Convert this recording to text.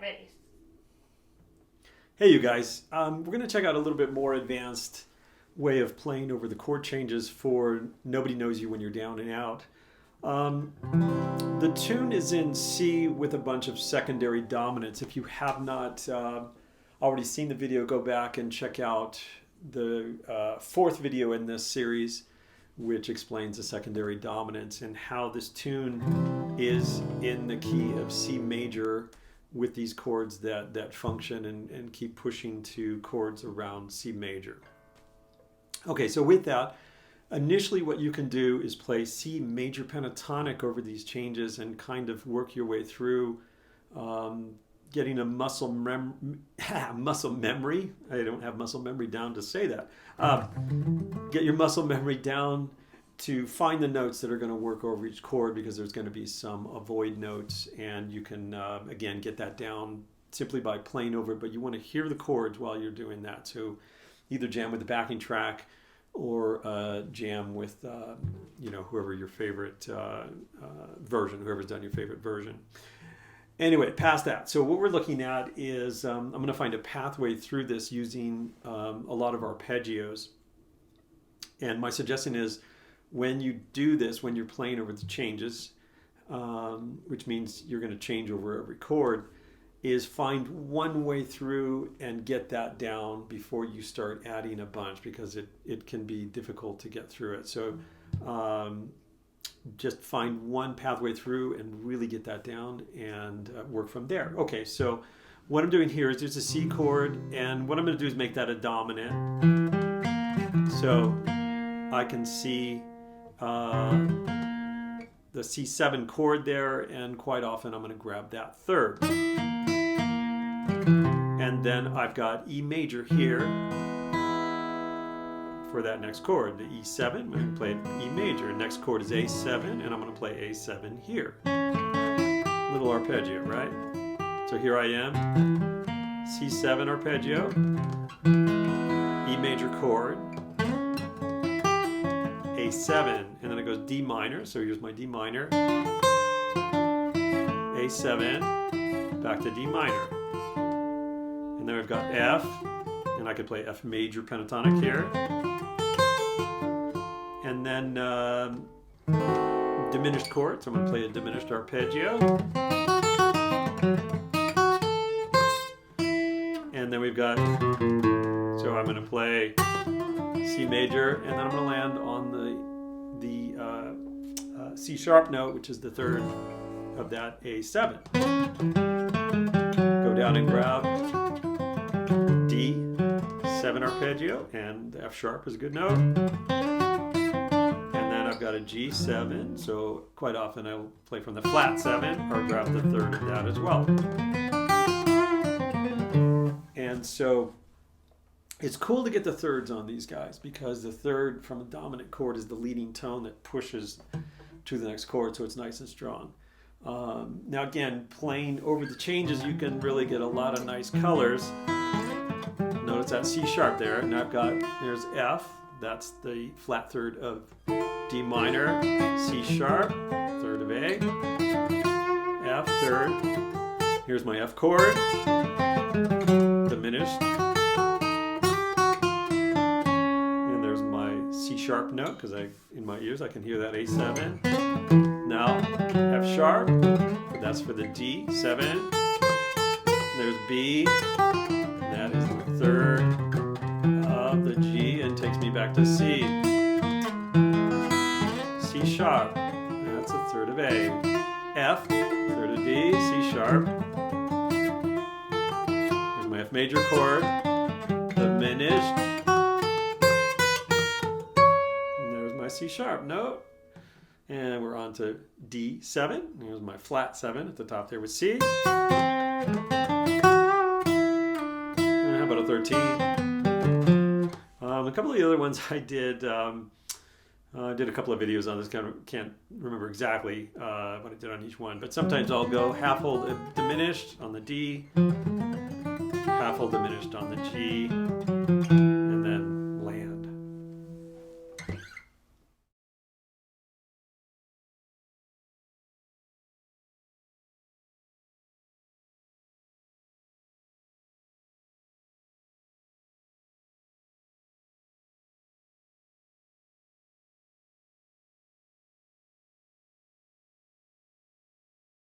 ready. Hey you guys, we're going to check out a little bit more advanced way of playing over the chord changes for Nobody Knows You When You're Down and Out. The tune is in C with a bunch of secondary dominants. If you have not already seen the video, go back and check out the fourth video in this series, which explains the secondary dominants and how this tune is in the key of C major with these chords that function and keep pushing to chords around C major. Okay, so with that, initially what you can do is play C major pentatonic over these changes and kind of work your way through getting a muscle memory. I don't have muscle memory down to say that. Get your muscle memory down to find the notes that are going to work over each chord, because there's going to be some avoid notes, and you can again get that down simply by playing over it, but you want to hear the chords while you're doing that. So either jam with the backing track or jam with whoever your favorite version, whoever's done your favorite version. Anyway, past that, so what we're looking at is I'm going to find a pathway through this using a lot of arpeggios, and my suggestion is, when you do this, when you're playing over the changes, which means you're going to change over every chord, is find one way through and get that down before you start adding a bunch, because it can be difficult to get through it. So just find one pathway through and really get that down and work from there. Okay, so what I'm doing here is there's a C chord, and what I'm going to do is make that a dominant. So I can see the C7 chord there, and quite often I'm going to grab that third. And then I've got E major here for that next chord, the E7. I'm going to play E major. Next chord is A7, and I'm going to play A7 here. Little arpeggio, right? So here I am, C7 arpeggio, E major chord, A7, and then it goes D minor, so here's my D minor, A7, back to D minor, and then we've got F, and I could play F major pentatonic here, and then diminished chord, so I'm going to play a diminished arpeggio, and then we've got, so I'm going to play C major, and then I'm going to land on the C sharp note, which is the third of that A7. Go down and grab D7 arpeggio, and F sharp is a good note. And then I've got a G7, so quite often I'll play from the flat 7 or grab the third of that as well. And so it's cool to get the thirds on these guys, because the third from a dominant chord is the leading tone that pushes to the next chord, so it's nice and strong. Now again, playing over the changes, you can really get a lot of nice colors. Notice that C sharp there, and there's F, that's the flat third of D minor, C sharp, third of A, F third, here's my F chord, diminished, sharp note, because in my ears I can hear that A7. Now F sharp, that's for the D7. There's B, and that is the third of the G, and takes me back to C. C sharp, that's a third of A. F, third of D, C sharp. There's my F major chord, diminished. C sharp note, and we're on to D7. Here's my flat 7 at the top there with C. And how about a 13? A couple of the other ones I did a couple of videos on this. Can't remember exactly what I did on each one, but sometimes I'll go half hold diminished on the D, half hold diminished on the G,